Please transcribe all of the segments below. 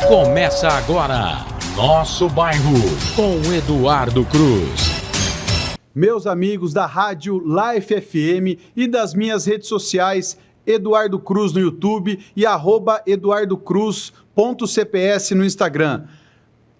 Começa agora, Nosso Bairro, com Eduardo Cruz. Meus amigos da Rádio Life FM e das minhas redes sociais, Eduardo Cruz no YouTube e @eduardocruz.cps no Instagram.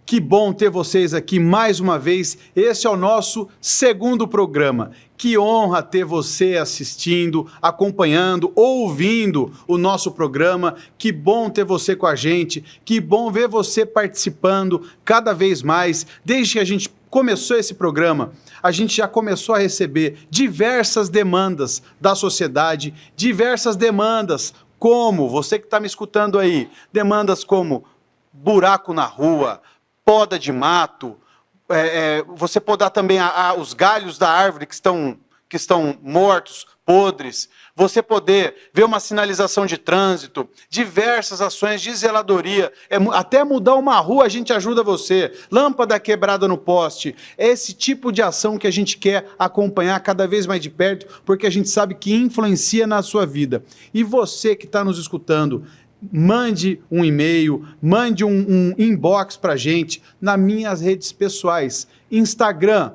Que bom ter vocês aqui mais uma vez. Este é o nosso segundo programa. Que honra ter você assistindo, acompanhando, ouvindo o nosso programa. Que bom ter você com a gente. Que bom ver você participando cada vez mais. Desde que a gente começou esse programa, a gente já começou a receber diversas demandas da sociedade, diversas demandas, como, você que está me escutando aí, demandas como buraco na rua, poda de mato, você podar também os galhos da árvore que estão mortos, podres, você poder ver uma sinalização de trânsito, diversas ações de zeladoria, até mudar uma rua a gente ajuda você, lâmpada quebrada no poste, é esse tipo de ação que a gente quer acompanhar cada vez mais de perto, porque a gente sabe que influencia na sua vida. E você que está nos escutando, mande um e-mail, mande um inbox para a gente nas minhas redes pessoais, Instagram,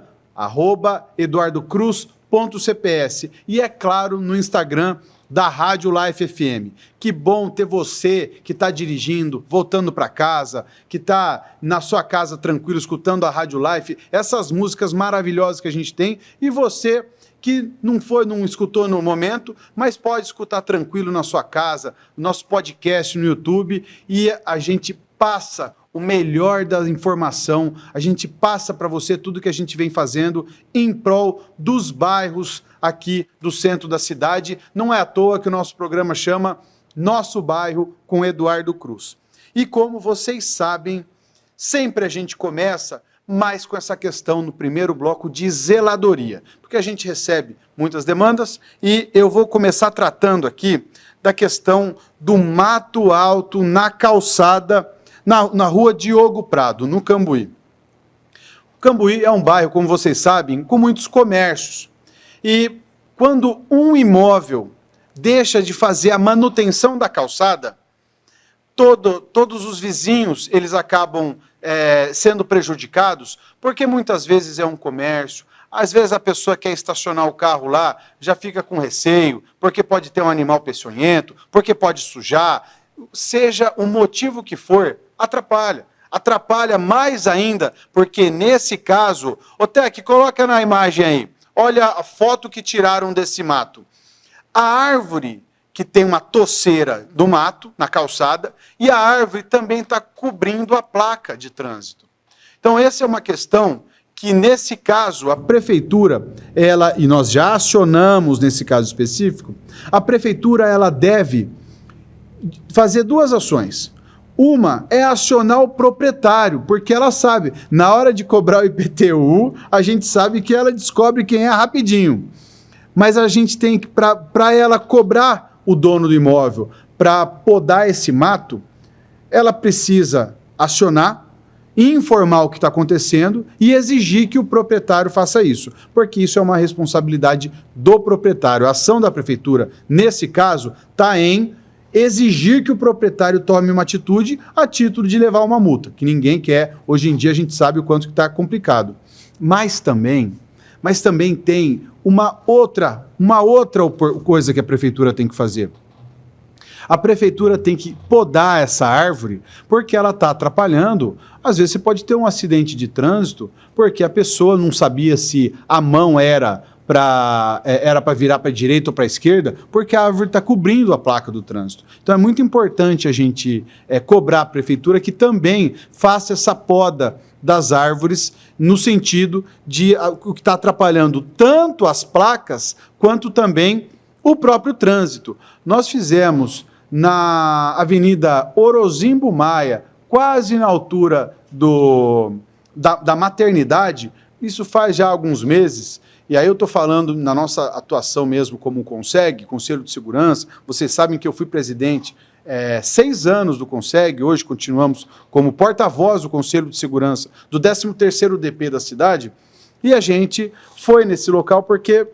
@eduardocruz.cps e é claro no Instagram da Rádio Life FM. Que bom ter você que está dirigindo, voltando para casa, que está na sua casa tranquilo, escutando a Rádio Life, essas músicas maravilhosas que a gente tem, e você que não escutou no momento, mas pode escutar tranquilo na sua casa, nosso podcast no YouTube, e a gente passa o melhor da informação, a gente passa para você tudo que a gente vem fazendo em prol dos bairros aqui do centro da cidade. Não é à toa que o nosso programa chama Nosso Bairro com Eduardo Cruz. E como vocês sabem, sempre a gente começa mais com essa questão no primeiro bloco de zeladoria, porque a gente recebe muitas demandas e eu vou começar tratando aqui da questão do mato alto na calçada, na rua Diogo Prado, no Cambuí. O Cambuí é um bairro, como vocês sabem, com muitos comércios. E quando um imóvel deixa de fazer a manutenção da calçada, todos os vizinhos eles acabam sendo prejudicados, porque muitas vezes é um comércio, às vezes a pessoa quer estacionar o carro lá, já fica com receio, porque pode ter um animal peçonhento, porque pode sujar, seja o motivo que for, atrapalha. Atrapalha mais ainda, porque nesse caso, ô Tec, coloca na imagem aí, olha a foto que tiraram desse mato. A árvore que tem uma toceira do mato na calçada, e a árvore também está cobrindo a placa de trânsito. Então, essa é uma questão que, nesse caso, a prefeitura, e nós já acionamos nesse caso específico, a prefeitura ela deve fazer duas ações. Uma é acionar o proprietário, porque ela sabe, na hora de cobrar o IPTU, a gente sabe que ela descobre quem é rapidinho. Mas a gente tem que, para ela cobrar o dono do imóvel para podar esse mato, ela precisa acionar, informar o que está acontecendo e exigir que o proprietário faça isso, porque isso é uma responsabilidade do proprietário. A ação da prefeitura, nesse caso, está em exigir que o proprietário tome uma atitude a título de levar uma multa, que ninguém quer. Hoje em dia a gente sabe o quanto está complicado. Mas também tem uma outra coisa que a prefeitura tem que fazer. A prefeitura tem que podar essa árvore porque ela está atrapalhando. Às vezes você pode ter um acidente de trânsito porque a pessoa não sabia se a mão era para virar para a direita ou para a esquerda, porque a árvore está cobrindo a placa do trânsito. Então é muito importante a gente cobrar a prefeitura que também faça essa poda das árvores, no sentido de o que está atrapalhando tanto as placas, quanto também o próprio trânsito. Nós fizemos na Avenida Orozimbo Maia, quase na altura da maternidade, isso faz já alguns meses, e aí eu estou falando na nossa atuação mesmo como Conselho de Segurança. Vocês sabem que eu fui presidente 6 anos do Conseg, hoje continuamos como porta-voz do Conselho de Segurança do 13º DP da cidade, e a gente foi nesse local porque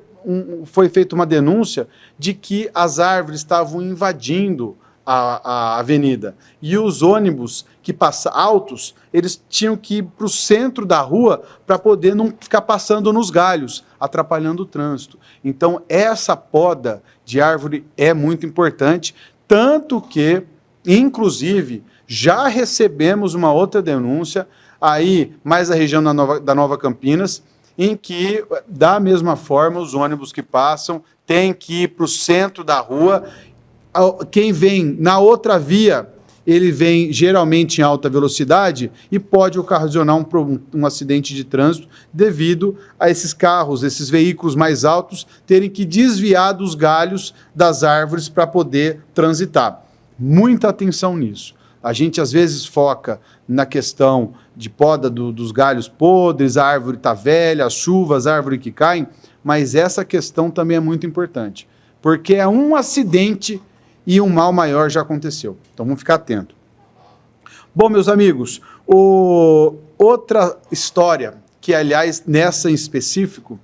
foi feita uma denúncia de que as árvores estavam invadindo a avenida. E os ônibus que passam altos, eles tinham que ir para o centro da rua para poder não ficar passando nos galhos, atrapalhando o trânsito. Então, essa poda de árvore é muito importante, tanto que, inclusive, já recebemos uma outra denúncia, aí mais a região da Nova Campinas, em que, da mesma forma, os ônibus que passam têm que ir para o centro da rua. Quem vem na outra via, ele vem geralmente em alta velocidade e pode ocasionar um acidente de trânsito devido a esses carros, esses veículos mais altos terem que desviar dos galhos das árvores para poder transitar. Muita atenção nisso. A gente às vezes foca na questão de poda dos galhos podres, a árvore está velha, as chuvas, a árvore que caem, mas essa questão também é muito importante, porque é um acidente e um mal maior já aconteceu. Então vamos ficar atento. Bom, meus amigos, outra história, que aliás nessa em específico,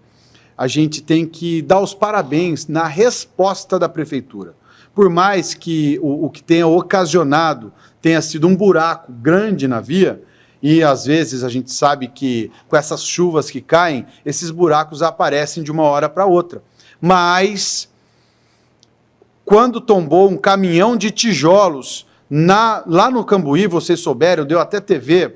a gente tem que dar os parabéns na resposta da prefeitura. Por mais que o que tenha ocasionado tenha sido um buraco grande na via, e às vezes a gente sabe que com essas chuvas que caem, esses buracos aparecem de uma hora para outra. Mas quando tombou um caminhão de tijolos lá no Cambuí, vocês souberam, deu até TV,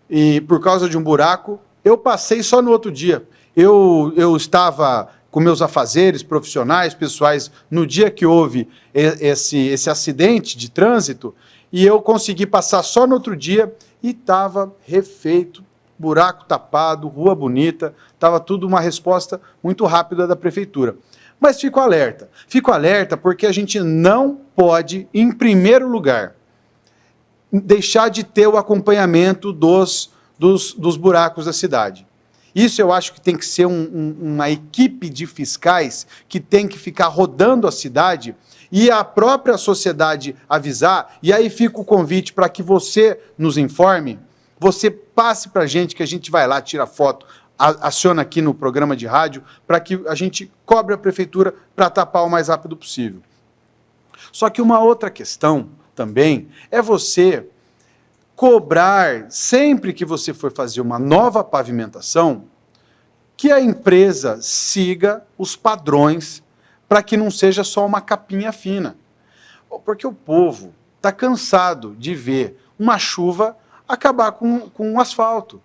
e por causa de um buraco, eu passei só no outro dia. Eu estava com meus afazeres profissionais, pessoais, no dia que houve esse acidente de trânsito, e eu consegui passar só no outro dia e estava refeito, buraco tapado, rua bonita, estava tudo uma resposta muito rápida da prefeitura. Mas fico alerta porque a gente não pode, em primeiro lugar, deixar de ter o acompanhamento dos buracos da cidade. Isso eu acho que tem que ser uma equipe de fiscais que tem que ficar rodando a cidade e a própria sociedade avisar, e aí fica o convite para que você nos informe, você passe para a gente, que a gente vai lá, tira foto, aciona aqui no programa de rádio, para que a gente cobre a prefeitura para tapar o mais rápido possível. Só que uma outra questão também é você cobrar, sempre que você for fazer uma nova pavimentação, que a empresa siga os padrões para que não seja só uma capinha fina. Porque o povo está cansado de ver uma chuva acabar com o asfalto.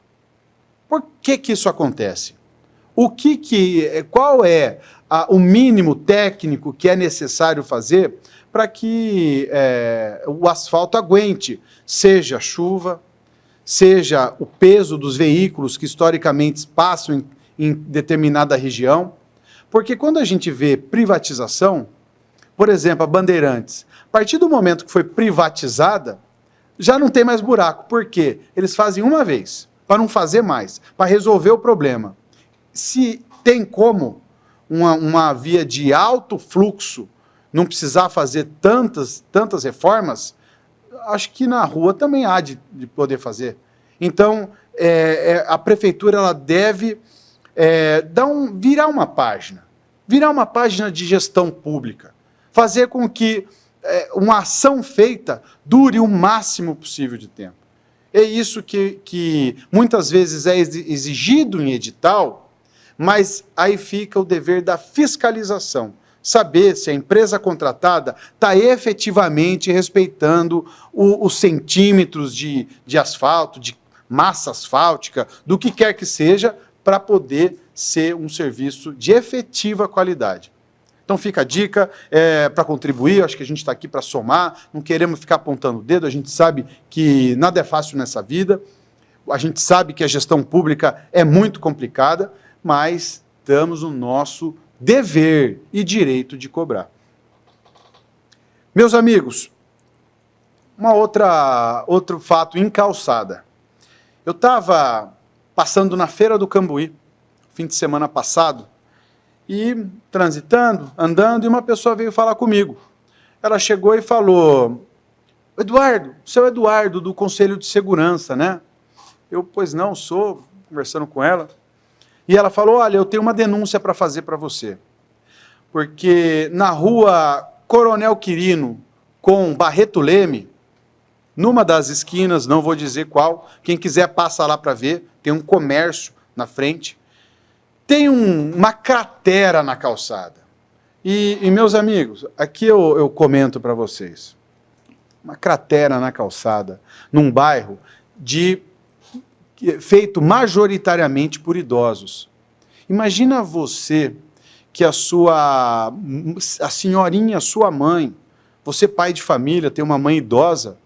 Por que isso acontece? Qual é o mínimo técnico que é necessário fazer para que o asfalto aguente, seja chuva, seja o peso dos veículos que historicamente passam em determinada região? Porque quando a gente vê privatização, por exemplo, a Bandeirantes, a partir do momento que foi privatizada, já não tem mais buraco. Por quê? Eles fazem uma vez, para não fazer mais, para resolver o problema. Se tem como uma via de alto fluxo não precisar fazer tantas reformas, acho que na rua também há de poder fazer. Então, a prefeitura ela deve virar uma página de gestão pública, fazer com que uma ação feita dure o máximo possível de tempo. É isso que muitas vezes é exigido em edital, mas aí fica o dever da fiscalização. Saber se a empresa contratada está efetivamente respeitando os centímetros de asfalto, de massa asfáltica, do que quer que seja, para poder ser um serviço de efetiva qualidade. Então fica a dica para contribuir, acho que a gente está aqui para somar, não queremos ficar apontando o dedo, a gente sabe que nada é fácil nessa vida, a gente sabe que a gestão pública é muito complicada, mas estamos no nosso dever e direito de cobrar. Meus amigos, outro fato em Calçada. Eu estava passando na Feira do Cambuí, fim de semana passado, e transitando, andando, e uma pessoa veio falar comigo. Ela chegou e falou: Eduardo, seu Eduardo do Conselho de Segurança, né? Eu, pois não, sou, conversando com ela. E ela falou: olha, eu tenho uma denúncia para fazer para você. Porque na rua Coronel Quirino, com Barreto Leme, numa das esquinas, não vou dizer qual, quem quiser passa lá para ver, tem um comércio na frente, tem uma cratera na calçada. E meus amigos, aqui eu comento para vocês, uma cratera na calçada, num bairro feito majoritariamente por idosos. Imagina você que a senhorinha, sua mãe, você pai de família, tem uma mãe idosa,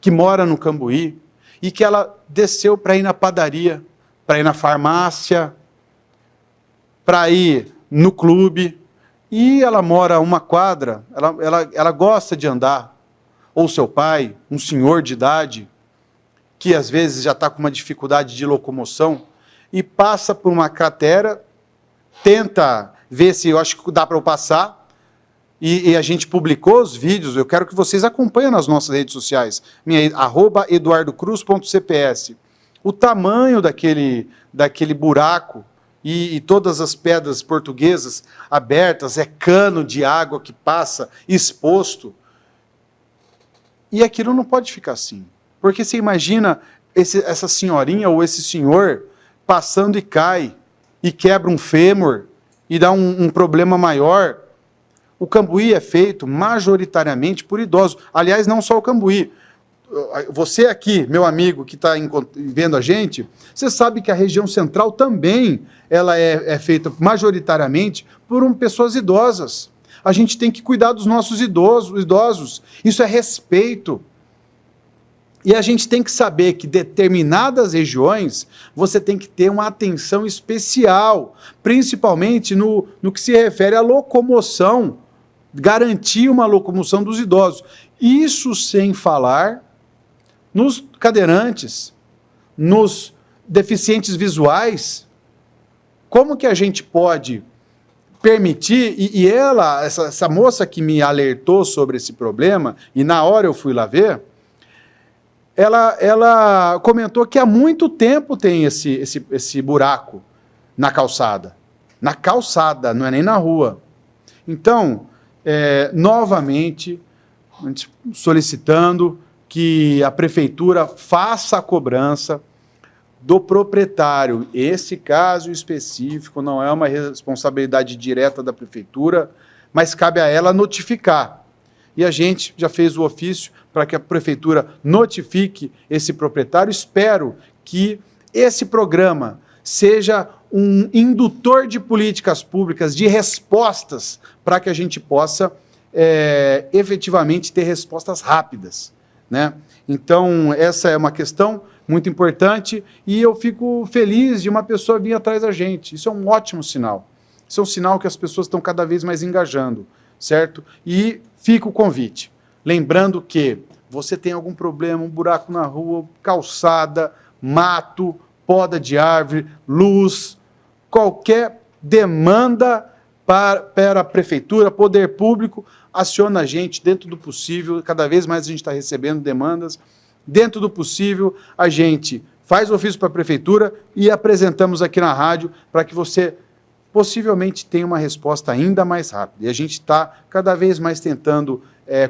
que mora no Cambuí, e que ela desceu para ir na padaria, para ir na farmácia, para ir no clube, e ela mora uma quadra, ela gosta de andar, ou seu pai, um senhor de idade, que às vezes já está com uma dificuldade de locomoção, e passa por uma cratera, tenta ver se eu acho que dá para eu passar, e a gente publicou os vídeos, eu quero que vocês acompanhem nas nossas redes sociais, @eduardocruz.cps. O tamanho daquele buraco e todas as pedras portuguesas abertas, é cano de água que passa exposto. E aquilo não pode ficar assim. Porque você imagina essa senhorinha ou esse senhor passando e cai, e quebra um fêmur, e dá um problema maior. O Cambuí é feito majoritariamente por idosos. Aliás, não só o Cambuí. Você aqui, meu amigo, que está vendo a gente, você sabe que a região central também ela é feita majoritariamente por pessoas idosas. A gente tem que cuidar dos nossos idosos. Isso é respeito. E a gente tem que saber que determinadas regiões você tem que ter uma atenção especial, principalmente no que se refere à locomoção, garantir uma locomoção dos idosos. Isso sem falar nos cadeirantes, nos deficientes visuais. Como que a gente pode permitir, e essa moça que me alertou sobre esse problema, e na hora eu fui lá ver, ela comentou que há muito tempo tem esse buraco na calçada. Na calçada, não é nem na rua. Então, novamente, solicitando que a prefeitura faça a cobrança do proprietário. Esse caso específico não é uma responsabilidade direta da prefeitura, mas cabe a ela notificar. E a gente já fez o ofício para que a prefeitura notifique esse proprietário. Espero que esse programa seja um indutor de políticas públicas, de respostas, para que a gente possa efetivamente ter respostas rápidas, né? Então, essa é uma questão muito importante e eu fico feliz de uma pessoa vir atrás da gente. Isso é um ótimo sinal. Isso é um sinal que as pessoas estão cada vez mais engajando, certo? E fica o convite. Lembrando que você tem algum problema, um buraco na rua, calçada, mato, poda de árvore, luz, qualquer demanda para a prefeitura, poder público, aciona a gente dentro do possível. Cada vez mais a gente está recebendo demandas. Dentro do possível, a gente faz ofício para a prefeitura e apresentamos aqui na rádio para que você possivelmente tenha uma resposta ainda mais rápida. E a gente está cada vez mais tentando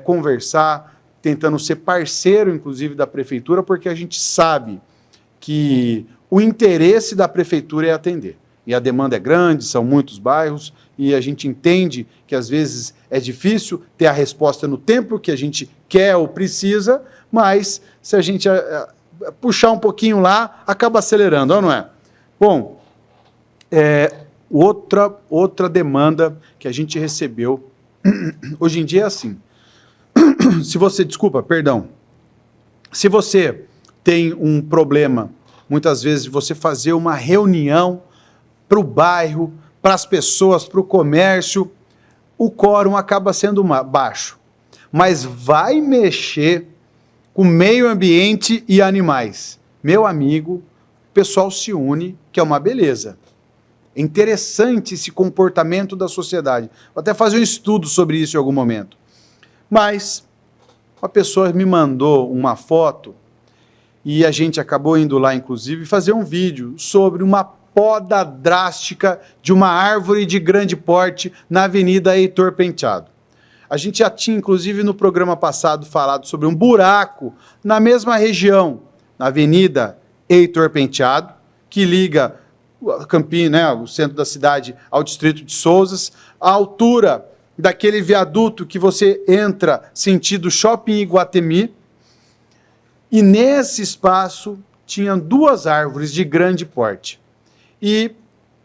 conversar, tentando ser parceiro, inclusive, da prefeitura, porque a gente sabe que o interesse da prefeitura é atender. E a demanda é grande, são muitos bairros, e a gente entende que, às vezes, é difícil ter a resposta no tempo que a gente quer ou precisa, mas se a gente puxar um pouquinho lá, acaba acelerando, não é? Bom, outra demanda que a gente recebeu, hoje em dia é assim, se você tem um problema, muitas vezes, você fazer uma reunião para o bairro, para as pessoas, para o comércio, o quórum acaba sendo baixo. Mas vai mexer com o meio ambiente e animais. Meu amigo, o pessoal se une, que é uma beleza. É interessante esse comportamento da sociedade. Vou até fazer um estudo sobre isso em algum momento. Mas uma pessoa me mandou uma foto e a gente acabou indo lá, inclusive, fazer um vídeo sobre uma poda drástica de uma árvore de grande porte na Avenida Heitor Penteado. A gente já tinha, inclusive, no programa passado, falado sobre um buraco na mesma região, na Avenida Heitor Penteado, que liga Campinas, né, o centro da cidade, ao distrito de Sousas, a altura daquele viaduto que você entra sentido Shopping Iguatemi, e nesse espaço tinham 2 árvores de grande porte. E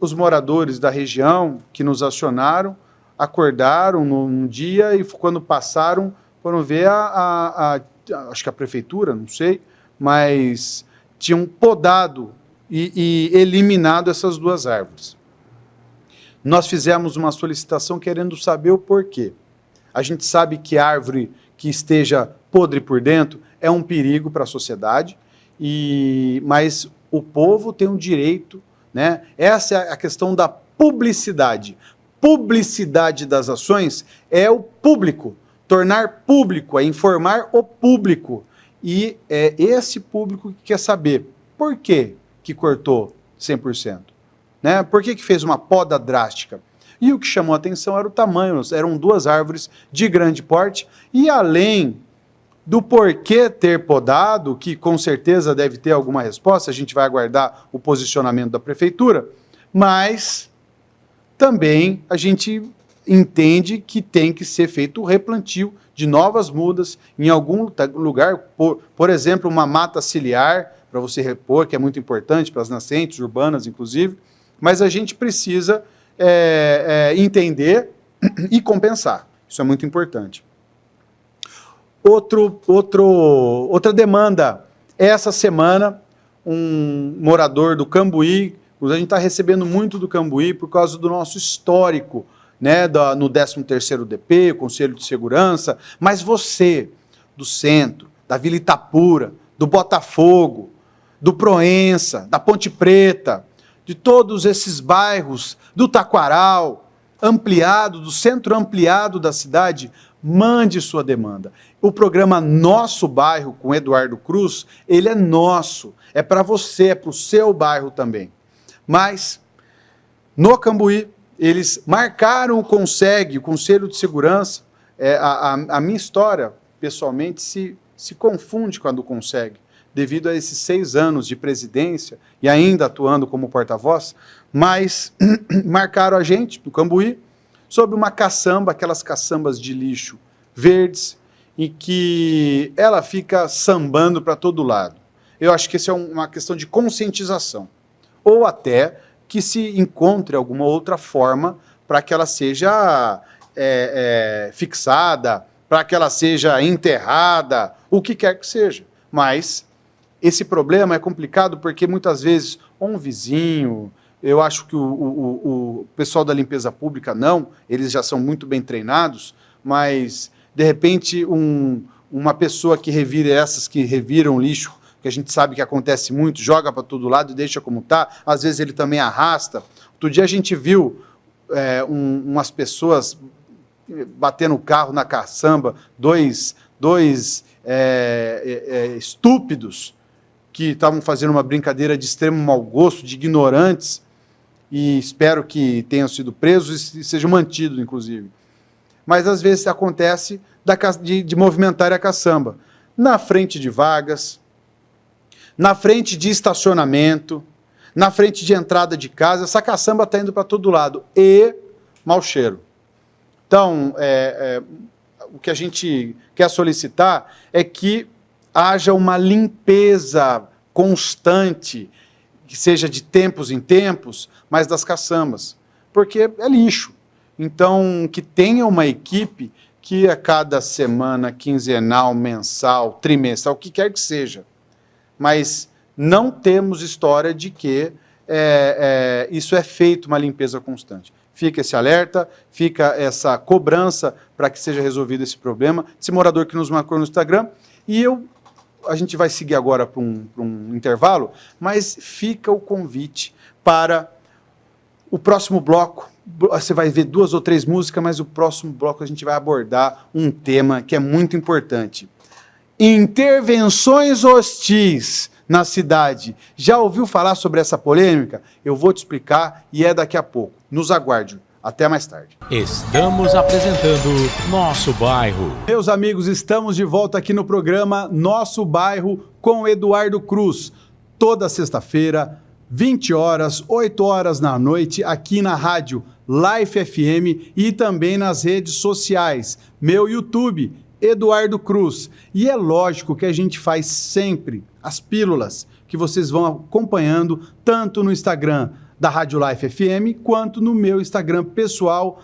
os moradores da região que nos acionaram, acordaram num dia e quando passaram, foram ver acho que a prefeitura, não sei, mas tinham podado e eliminado essas 2 árvores. Nós fizemos uma solicitação querendo saber o porquê. A gente sabe que árvore que esteja podre por dentro é um perigo para a sociedade, mas o povo tem um direito, né? Essa é a questão da publicidade. Publicidade das ações é o público, tornar público, é informar o público. E é esse público que quer saber por quê que cortou 100%. Né? Por que fez uma poda drástica? E o que chamou a atenção era o tamanho, eram 2 árvores de grande porte, e além do porquê ter podado, que com certeza deve ter alguma resposta, a gente vai aguardar o posicionamento da prefeitura, mas também a gente entende que tem que ser feito o replantio de novas mudas em algum lugar, por exemplo, uma mata ciliar, para você repor, que é muito importante para as nascentes urbanas, inclusive, mas a gente precisa entender e compensar. Isso é muito importante. Outra demanda. Essa semana, um morador do Cambuí, a gente está recebendo muito do Cambuí por causa do nosso histórico, né, no 13º DP, Conselho de Segurança, mas você, do centro, da Vila Itapura, do Botafogo, do Proença, da Ponte Preta, de todos esses bairros, do Taquaral, ampliado, do centro ampliado da cidade, mande sua demanda. O programa Nosso Bairro, com Eduardo Cruz, ele é nosso, é para você, é para o seu bairro também. Mas, no Cambuí, eles marcaram o Conselho de Segurança. A minha história, pessoalmente, se confunde com a do Conseg, devido a esses 6 anos de presidência e ainda atuando como porta-voz, mas marcaram a gente, do Cambuí, sobre uma caçamba, aquelas caçambas de lixo verdes, em que ela fica sambando para todo lado. Eu acho que isso é uma questão de conscientização, ou até que se encontre alguma outra forma para que ela seja fixada, para que ela seja enterrada, o que quer que seja. Mas esse problema é complicado porque muitas vezes um vizinho, eu acho que o pessoal da limpeza pública não, eles já são muito bem treinados, mas de repente uma pessoa que revira essas que reviram lixo, que a gente sabe que acontece muito, joga para todo lado e deixa como está, às vezes ele também arrasta. Outro dia a gente viu umas pessoas batendo o carro na caçamba, dois estúpidos que estavam fazendo uma brincadeira de extremo mau gosto, de ignorantes, e espero que tenham sido presos e sejam mantidos, inclusive. Mas às vezes acontece de movimentar a caçamba na frente de vagas, na frente de estacionamento, na frente de entrada de casa. Essa caçamba está indo para todo lado, e mau cheiro. Então, o que a gente quer solicitar é que haja uma limpeza constante, que seja de tempos em tempos, mas das caçambas, porque é lixo. Então, que tenha uma equipe que a cada semana, quinzenal, mensal, trimestral, o que quer que seja, mas não temos história de que isso é feito uma limpeza constante. Fica esse alerta, fica essa cobrança para que seja resolvido esse problema. Esse morador que nos marcou no Instagram, e a gente vai seguir agora para um intervalo, mas fica o convite para o próximo bloco. Você vai ver 2 ou 3 músicas, mas o próximo bloco a gente vai abordar um tema que é muito importante. Intervenções hostis na cidade. Já ouviu falar sobre essa polêmica? Eu vou te explicar e é daqui a pouco. Nos aguarde. Até mais tarde. Estamos apresentando Nosso Bairro. Meus amigos, estamos de volta aqui no programa Nosso Bairro com Eduardo Cruz. Toda sexta-feira, 20 horas, 8 horas da noite, aqui na rádio Life FM e também nas redes sociais. Meu YouTube, Eduardo Cruz. E é lógico que a gente faz sempre as pílulas que vocês vão acompanhando tanto no Instagram da Rádio Life FM, quanto no meu Instagram pessoal,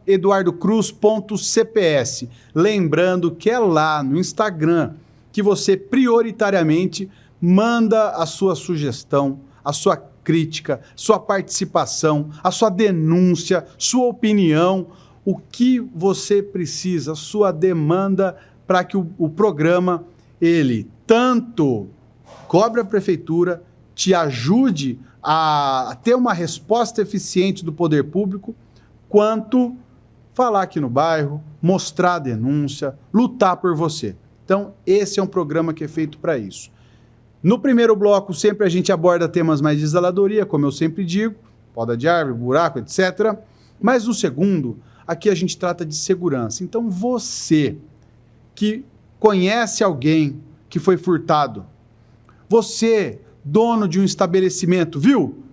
@eduardocruz.cps. Lembrando que é lá no Instagram que você prioritariamente manda a sua sugestão, a sua crítica, sua participação, a sua denúncia, sua opinião, o que você precisa, sua demanda para que o programa, ele tanto cobre a prefeitura, te ajude a ter uma resposta eficiente do poder público, quanto falar aqui no bairro, mostrar a denúncia, lutar por você. Então, esse é um programa que é feito para isso. No primeiro bloco, sempre a gente aborda temas mais de zeladoria, como eu sempre digo, poda de árvore, buraco, etc. Mas no segundo, aqui a gente trata de segurança. Então, você que conhece alguém que foi furtado, você, dono de um estabelecimento, viu?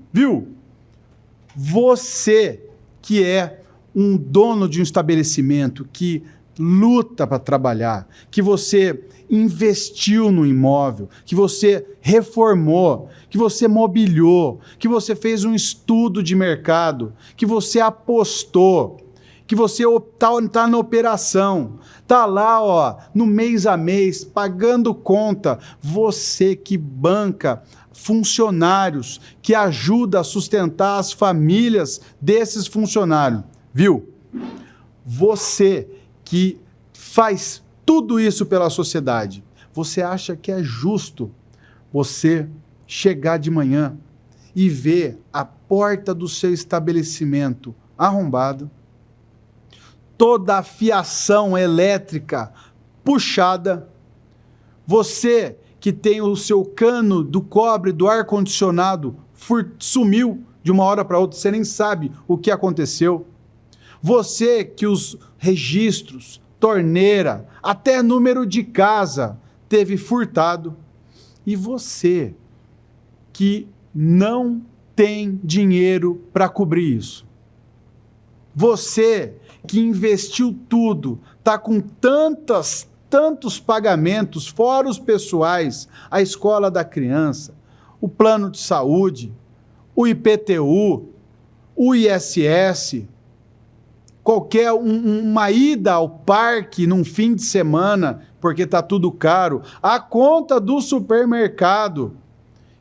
Você que é um dono de um estabelecimento que luta para trabalhar, que você investiu no imóvel, que você reformou, que você mobiliou, que você fez um estudo de mercado, que você apostou, que você está na operação, está lá, ó, no mês a mês, pagando conta, você que banca funcionários, que ajuda a sustentar as famílias desses funcionários, viu? Você que faz tudo isso pela sociedade, você acha que é justo você chegar de manhã e ver a porta do seu estabelecimento arrombada, toda a fiação elétrica puxada, você que tem o seu cano do cobre do ar-condicionado sumiu de uma hora para outra, você nem sabe o que aconteceu, você que os registros, torneira, até número de casa teve furtado, e você que não tem dinheiro para cobrir isso, você que investiu tudo, está com tantos pagamentos, fora os pessoais, a escola da criança, o plano de saúde, o IPTU, o ISS, qualquer uma ida ao parque num fim de semana, porque está tudo caro, a conta do supermercado,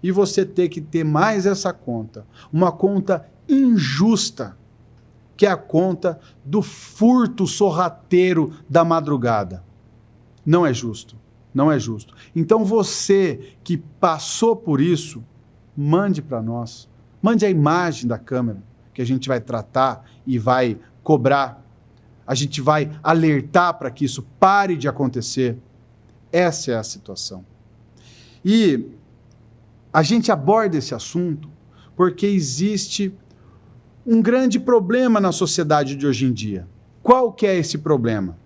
e você ter que ter mais essa conta, uma conta injusta, que é a conta do furto sorrateiro da madrugada. Não é justo, não é justo. Então você que passou por isso, mande para nós, mande a imagem da câmera, que a gente vai tratar e vai cobrar, a gente vai alertar para que isso pare de acontecer. Essa é a situação. E a gente aborda esse assunto porque existe um grande problema na sociedade de hoje em dia. Qual que é esse problema?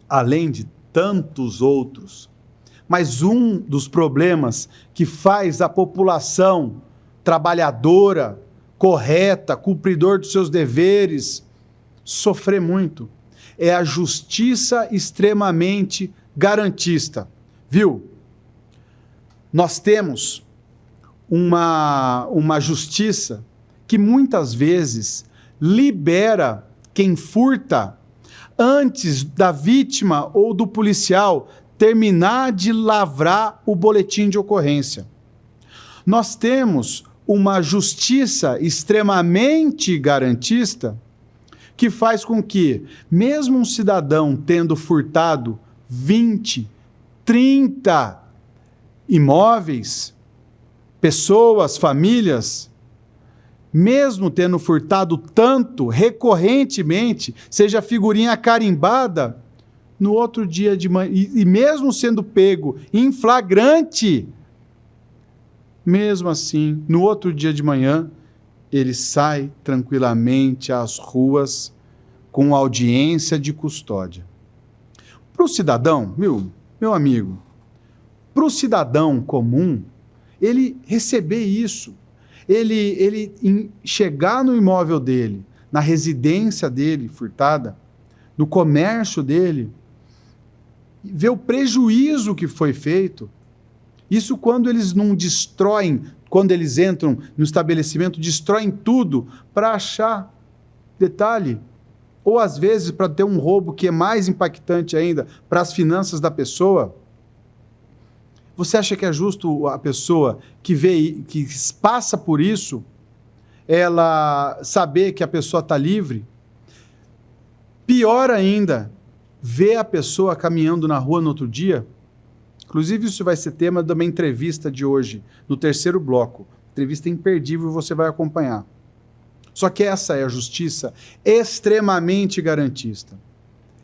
Além de tantos outros, mas um dos problemas que faz a população trabalhadora, correta, cumpridor dos seus deveres, sofrer muito, é a justiça extremamente garantista. Viu? Nós temos uma justiça que muitas vezes libera quem furta antes da vítima ou do policial terminar de lavrar o boletim de ocorrência. Nós temos uma justiça extremamente garantista que faz com que, mesmo um cidadão tendo furtado 20, 30 imóveis, pessoas, famílias, mesmo tendo furtado tanto, recorrentemente, seja figurinha carimbada, no outro dia de manhã, e mesmo sendo pego em flagrante, mesmo assim, no outro dia de manhã, ele sai tranquilamente às ruas com audiência de custódia. Para o cidadão, meu amigo, para o cidadão comum, ele receber isso, ele chegar no imóvel dele, na residência dele furtada, no comércio dele, ver o prejuízo que foi feito. Isso quando eles não destroem, quando eles entram no estabelecimento, destroem tudo para achar detalhe. Ou às vezes para ter um roubo que é mais impactante ainda para as finanças da pessoa. Você acha que é justo a pessoa que passa por isso, ela saber que a pessoa está livre? Pior ainda, ver a pessoa caminhando na rua no outro dia. Inclusive, isso vai ser tema de uma entrevista de hoje, no terceiro bloco. Entrevista imperdível, você vai acompanhar. Só que essa é a justiça extremamente garantista.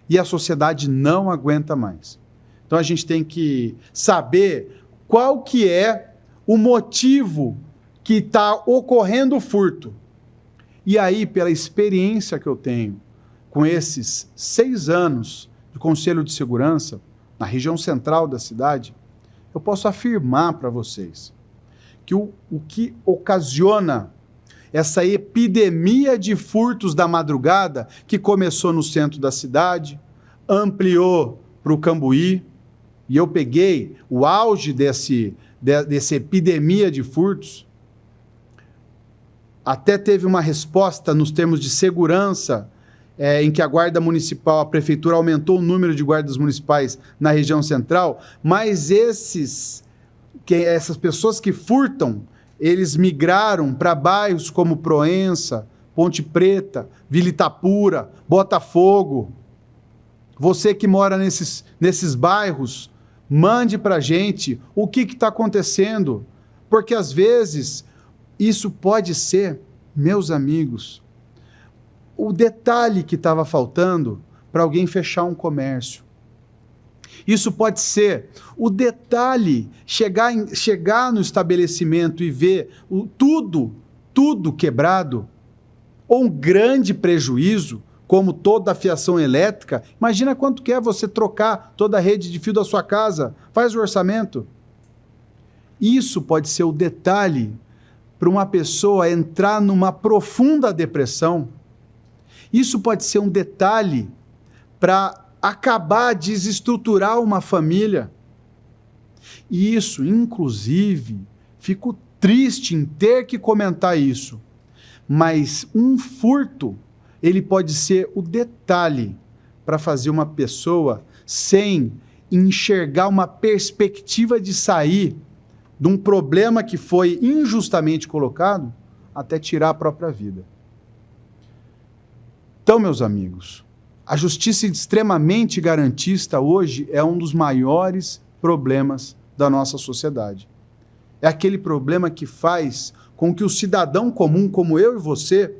E a sociedade não aguenta mais. Então, a gente tem que saber qual que é o motivo que está ocorrendo o furto. E aí, pela experiência que eu tenho com esses 6 anos de Conselho de Segurança, na região central da cidade, eu posso afirmar para vocês que o que ocasiona essa epidemia de furtos da madrugada, que começou no centro da cidade, ampliou para o Cambuí, e eu peguei o auge dessa epidemia de furtos, até teve uma resposta nos termos de segurança, em que a Guarda Municipal, a Prefeitura aumentou o número de guardas municipais na região central, mas essas pessoas que furtam, eles migraram para bairros como Proença, Ponte Preta, Vila Itapura, Botafogo. Você que mora nesses bairros, mande para a gente o que está acontecendo, porque às vezes isso pode ser, meus amigos, o detalhe que estava faltando para alguém fechar um comércio. Isso pode ser o detalhe, chegar no estabelecimento e ver tudo quebrado, ou um grande prejuízo, como toda a fiação elétrica. Imagina quanto que é você trocar toda a rede de fio da sua casa. Faz o orçamento. Isso pode ser o detalhe para uma pessoa entrar numa profunda depressão. Isso pode ser um detalhe para acabar, desestruturar uma família. E isso, inclusive, fico triste em ter que comentar isso, mas um furto, ele pode ser o detalhe para fazer uma pessoa, sem enxergar uma perspectiva de sair de um problema que foi injustamente colocado, até tirar a própria vida. Então, meus amigos, a justiça extremamente garantista hoje é um dos maiores problemas da nossa sociedade. É aquele problema que faz com que o cidadão comum, como eu e você,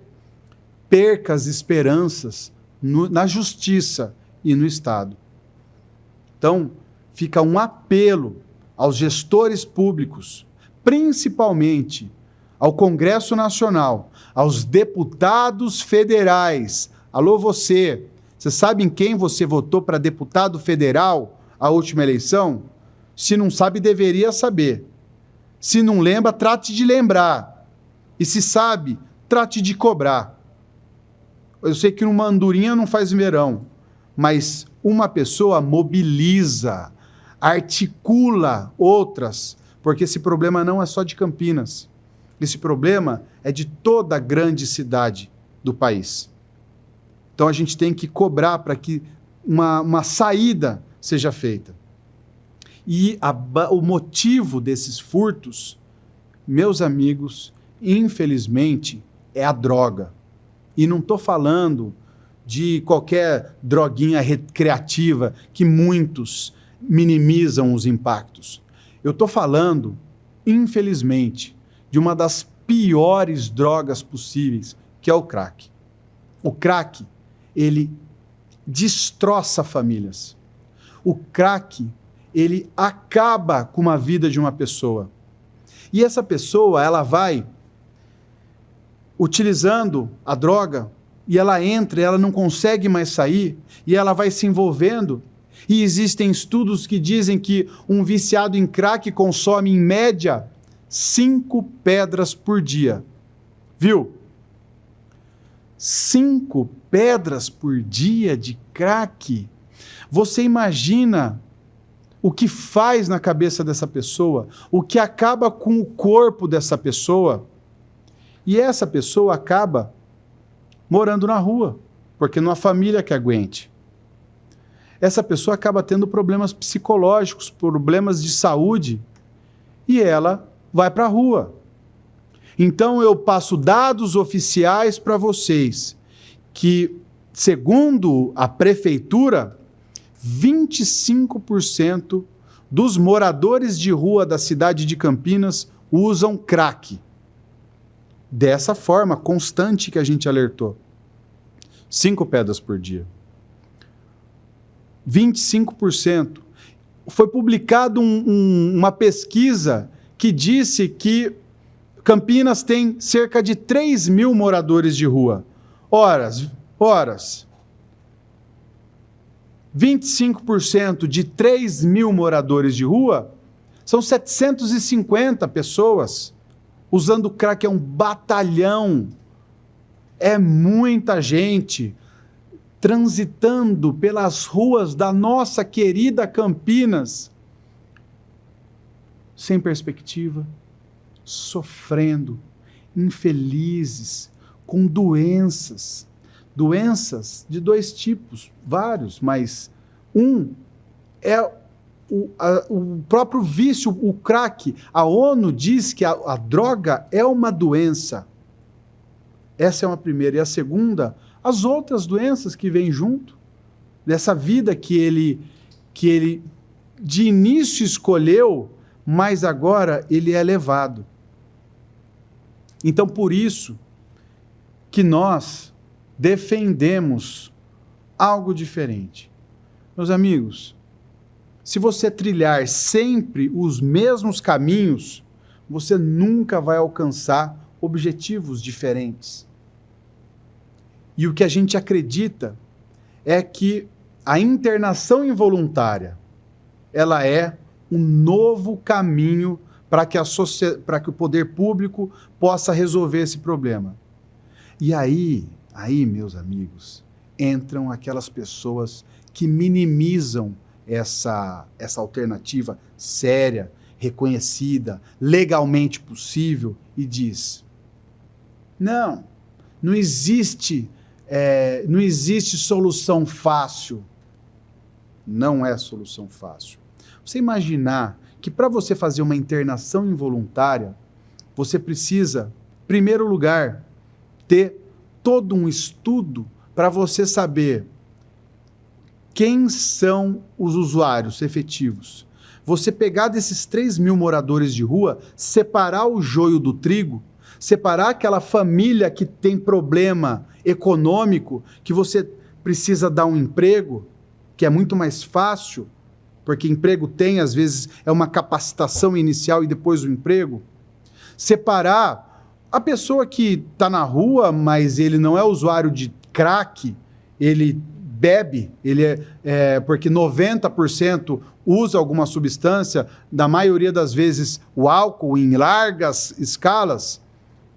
perca as esperanças na justiça e no Estado. Então, fica um apelo aos gestores públicos, principalmente ao Congresso Nacional, aos deputados federais. Alô, você sabe em quem você votou para deputado federal a última eleição? Se não sabe, deveria saber. Se não lembra, trate de lembrar. E se sabe, trate de cobrar. Eu sei que uma andorinha não faz verão, mas uma pessoa mobiliza, articula outras, porque esse problema não é só de Campinas. Esse problema é de toda a grande cidade do país. Então a gente tem que cobrar para que uma saída seja feita. E o motivo desses furtos, meus amigos, infelizmente, é a droga. E não estou falando de qualquer droguinha recreativa que muitos minimizam os impactos. Eu estou falando, infelizmente, de uma das piores drogas possíveis, que é o crack. O crack, ele destroça famílias. O crack, ele acaba com a vida de uma pessoa. E essa pessoa, ela vai utilizando a droga, e ela entra, e ela não consegue mais sair, e ela vai se envolvendo. E existem estudos que dizem que um viciado em crack consome, em média, 5 pedras por dia. Viu? 5 pedras por dia de crack. Você imagina o que faz na cabeça dessa pessoa, o que acaba com o corpo dessa pessoa. E essa pessoa acaba morando na rua, porque não há família que aguente. Essa pessoa acaba tendo problemas psicológicos, problemas de saúde, e ela vai para a rua. Então eu passo dados oficiais para vocês, que, segundo a prefeitura, 25% dos moradores de rua da cidade de Campinas usam crack. Dessa forma constante que a gente alertou. 5 pedras por dia. 25%. Foi publicado uma pesquisa que disse que Campinas tem cerca de 3 mil moradores de rua. Horas. 25% de 3 mil moradores de rua são 750 pessoas. Usando crack, é um batalhão. É muita gente transitando pelas ruas da nossa querida Campinas, sem perspectiva, sofrendo, infelizes, com doenças. Doenças de 2 tipos, vários, mas um é o próprio vício, o crack. A ONU diz que a droga é uma doença. Essa é uma primeira. E a segunda, as outras doenças que vêm junto, dessa vida que ele de início escolheu, mas agora ele é levado. Então, por isso que nós defendemos algo diferente. Meus amigos, se você trilhar sempre os mesmos caminhos, você nunca vai alcançar objetivos diferentes. E o que a gente acredita é que a internação involuntária, ela é um novo caminho para que o poder público possa resolver esse problema. E aí, meus amigos, entram aquelas pessoas que minimizam essa alternativa séria, reconhecida, legalmente possível, e diz: não existe solução fácil. Não é solução fácil. Você imaginar que para você fazer uma internação involuntária, você precisa, em primeiro lugar, ter todo um estudo para você saber quem são os usuários efetivos. Você pegar desses 3 mil moradores de rua, separar o joio do trigo, separar aquela família que tem problema econômico, que você precisa dar um emprego, que é muito mais fácil, porque emprego tem, às vezes, é uma capacitação inicial e depois o emprego. Separar a pessoa que está na rua, mas ele não é usuário de crack, ele bebe, porque 90% usa alguma substância, na maioria das vezes o álcool em largas escalas,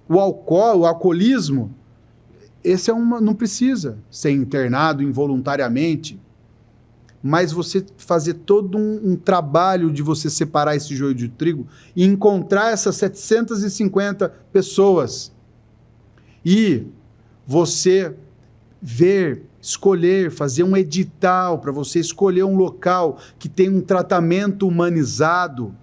o alcoolismo, esse não precisa ser internado involuntariamente, mas você fazer todo um trabalho de você separar esse joio de trigo e encontrar essas 750 pessoas e você escolher, fazer um edital para você escolher um local que tem um tratamento humanizado,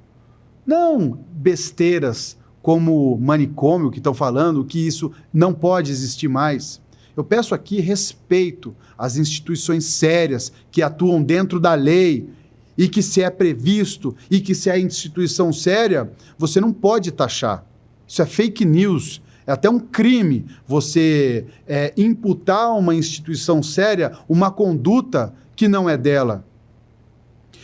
não besteiras como manicômio que estão falando, que isso não pode existir mais. Eu peço aqui respeito às instituições sérias que atuam dentro da lei e que, se é previsto e que, se é instituição séria, você não pode taxar. Isso é fake news. É até um crime você imputar a uma instituição séria uma conduta que não é dela.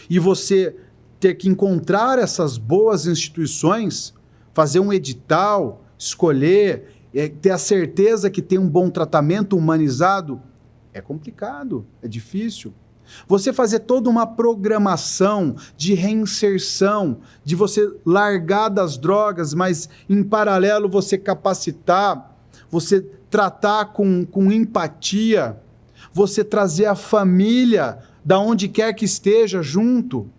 E você ter que encontrar essas boas instituições, fazer um edital, escolher, ter a certeza que tem um bom tratamento humanizado, é complicado, é difícil. Você fazer toda uma programação de reinserção, de você largar das drogas, mas em paralelo você capacitar, você tratar com empatia, você trazer a família da onde quer que esteja junto,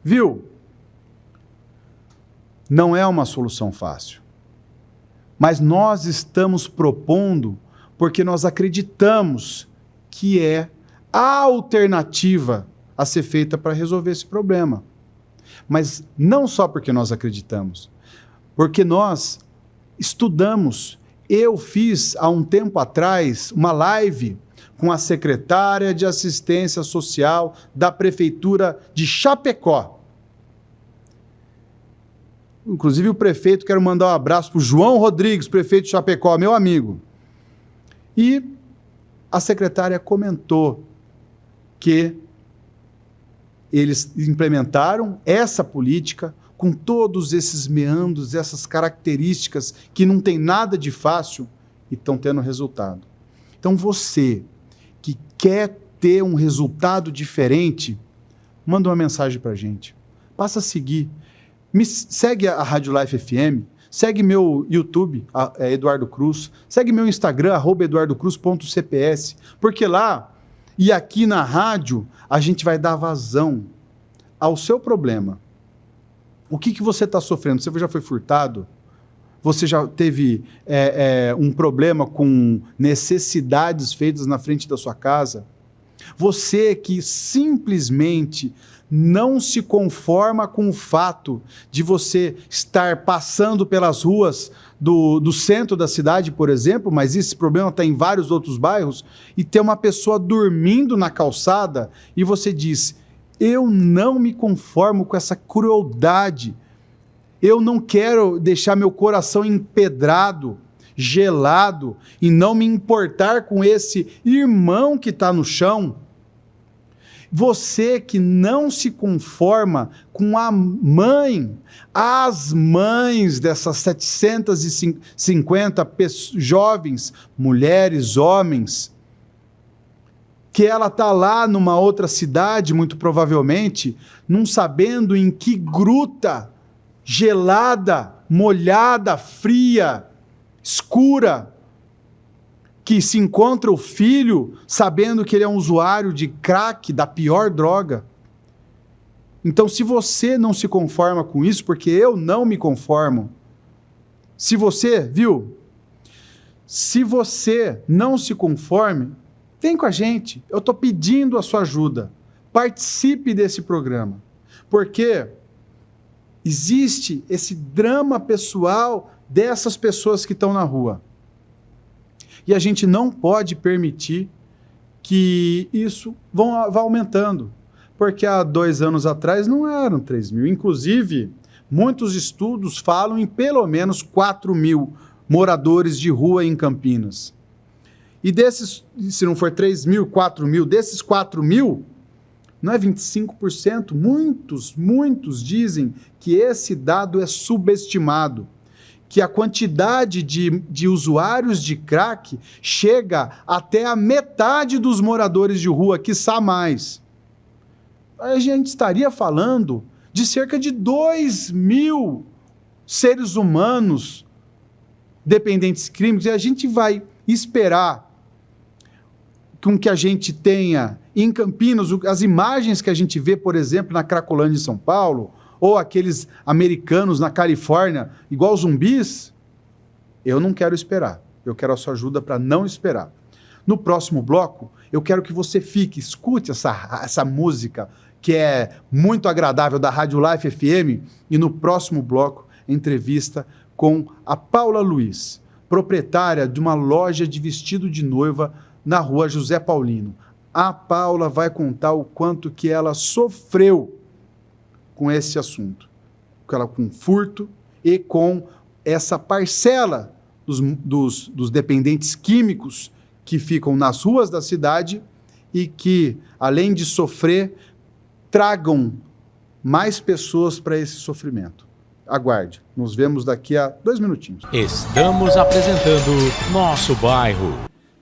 viu? Não é uma solução fácil, mas nós estamos propondo porque nós acreditamos que é a alternativa a ser feita para resolver esse problema. Mas não só porque nós acreditamos, porque nós estudamos. Eu fiz, há um tempo atrás, uma live com a secretária de Assistência Social da Prefeitura de Chapecó. Inclusive o prefeito, quero mandar um abraço para o João Rodrigues, prefeito de Chapecó, meu amigo. E a secretária comentou que eles implementaram essa política com todos esses meandros, essas características que não tem nada de fácil e estão tendo resultado. Então você que quer ter um resultado diferente, manda uma mensagem para a gente. Passa a seguir. Segue a Rádio Life FM, segue meu YouTube, Eduardo Cruz, segue meu Instagram, @eduardocruz.cps, porque lá e aqui na rádio a gente vai dar vazão ao seu problema. O que você está sofrendo? Você já foi furtado? Você já teve um problema com necessidades feitas na frente da sua casa? Você que simplesmente não se conforma com o fato de você estar passando pelas ruas do centro da cidade, por exemplo, mas esse problema está em vários outros bairros, e ter uma pessoa dormindo na calçada e você diz: eu não me conformo com essa crueldade, eu não quero deixar meu coração empedrado, gelado, e não me importar com esse irmão que está no chão. Você que não se conforma com as mães dessas 750 jovens, mulheres, homens, que ela está lá numa outra cidade, muito provavelmente, não sabendo em que gruta, gelada, molhada, fria, escura, que se encontra o filho sabendo que ele é um usuário de crack, da pior droga. Então, se você não se conforma com isso, porque eu não me conformo, se você não se conforme, vem com a gente, eu estou pedindo a sua ajuda, participe desse programa, porque existe esse drama pessoal dessas pessoas que estão na rua. E a gente não pode permitir que isso vá aumentando, porque há 2 anos atrás não eram 3 mil. Inclusive, muitos estudos falam em pelo menos 4 mil moradores de rua em Campinas. E desses, se não for 3 mil, 4 mil, desses 4 mil, não é 25%? Muitos dizem que esse dado é subestimado, que a quantidade de usuários de crack chega até a metade dos moradores de rua, quiçá mais. A gente estaria falando de cerca de 2 mil seres humanos dependentes químicos, e a gente vai esperar com que a gente tenha em Campinas as imagens que a gente vê, por exemplo, na Cracolândia de São Paulo, ou aqueles americanos na Califórnia, igual zumbis. Eu não quero esperar. Eu quero a sua ajuda para não esperar. No próximo bloco, eu quero que você escute essa música que é muito agradável da Rádio Life FM, e no próximo bloco, entrevista com a Paula Luiz, proprietária de uma loja de vestido de noiva na rua José Paulino. A Paula vai contar o quanto que ela sofreu com esse assunto, com furto e com essa parcela dos dependentes químicos que ficam nas ruas da cidade e que, além de sofrer, tragam mais pessoas para esse sofrimento. aguarde. Nos vemos daqui a 2 minutinhos. Estamos apresentando Nosso Bairro.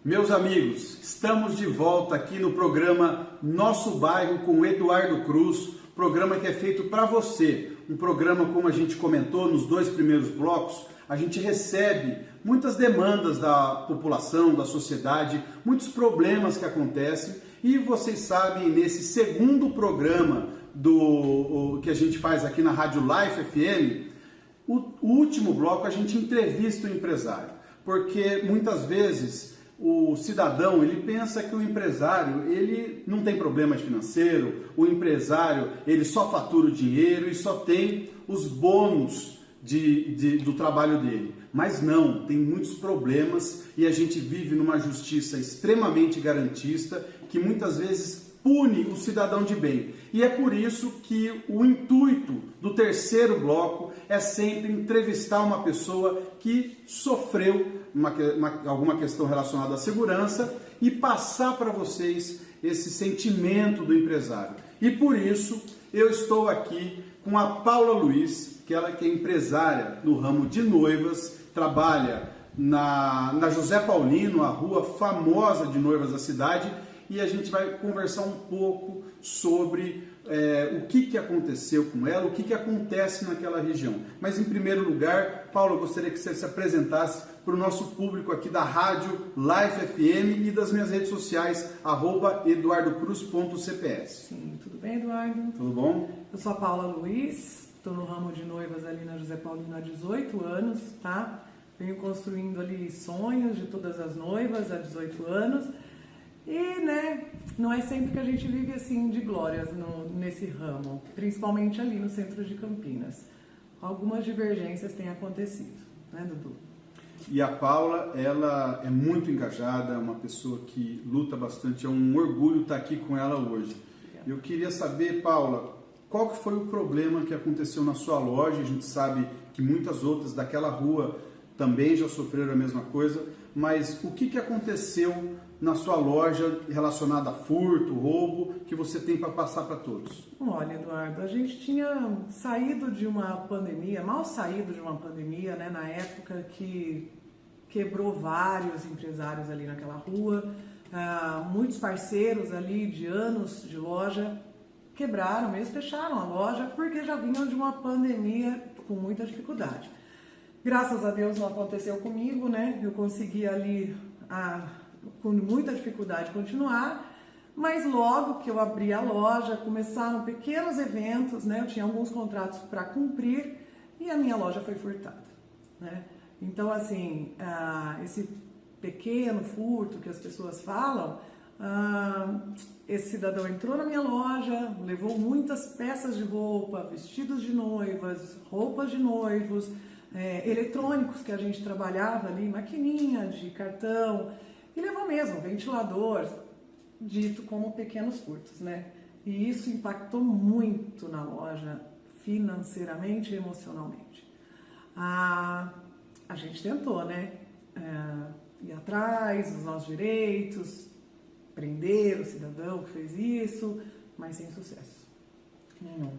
Meus amigos, estamos de volta aqui no programa Nosso Bairro com Eduardo Cruz, programa que é feito para você. Um programa, como a gente comentou nos 2 primeiros blocos, a gente recebe muitas demandas da população, da sociedade, muitos problemas que acontecem e vocês sabem, nesse segundo programa que a gente faz aqui na Rádio Life FM, o último bloco a gente entrevista o empresário, porque muitas vezes o cidadão ele pensa que o empresário ele não tem problemas financeiros, o empresário ele só fatura o dinheiro e só tem os bônus do trabalho dele. Mas não, tem muitos problemas e a gente vive numa justiça extremamente garantista que muitas vezes pune o cidadão de bem. E é por isso que o intuito do terceiro bloco é sempre entrevistar uma pessoa que sofreu alguma questão relacionada à segurança e passar para vocês esse sentimento do empresário. E por isso eu estou aqui com a Paula Luiz, que ela que é empresária no ramo de noivas, trabalha na José Paulino, a rua famosa de noivas da cidade, e a gente vai conversar um pouco sobre o que aconteceu com ela, o que acontece naquela região. Mas em primeiro lugar, Paulo, eu gostaria que você se apresentasse para o nosso público aqui da Rádio Life FM e das minhas redes sociais, @eduardocruz.cps. Sim, tudo bem, Eduardo? Tudo bom? Eu sou a Paula Luiz, estou no ramo de noivas ali na José Paulino há 18 anos, tá? Venho construindo ali sonhos de todas as noivas há 18 anos. E, né, não é sempre que a gente vive assim de glórias nesse ramo, principalmente ali no centro de Campinas. Algumas divergências têm acontecido, né, Dudu? E a Paula, ela é muito engajada, é uma pessoa que luta bastante, é um orgulho estar aqui com ela hoje. Obrigada. Eu queria saber, Paula, qual que foi o problema que aconteceu na sua loja? A gente sabe que muitas outras daquela rua também já sofreram a mesma coisa, mas o que aconteceu na sua loja relacionada a furto, roubo, que você tem para passar para todos? Olha, Eduardo, a gente tinha saído de uma pandemia, mal saído de uma pandemia, né, na época que quebrou vários empresários ali naquela rua, muitos parceiros ali de anos de loja quebraram mesmo, fecharam a loja porque já vinham de uma pandemia com muita dificuldade. Graças a Deus não aconteceu comigo, né? Eu consegui ali, com muita dificuldade, continuar, mas logo que eu abri a loja, começaram pequenos eventos, né? Eu tinha alguns contratos para cumprir e a minha loja foi furtada, né? Então, assim, esse pequeno furto que as pessoas falam, esse cidadão entrou na minha loja, levou muitas peças de roupa, vestidos de noivas, roupas de noivos, eletrônicos que a gente trabalhava ali, maquininha de cartão, e levou mesmo ventilador, dito como pequenos furtos, né? E isso impactou muito na loja, financeiramente e emocionalmente. A gente tentou, né? Ir atrás dos nossos direitos, prender o cidadão que fez isso, mas sem sucesso. Não.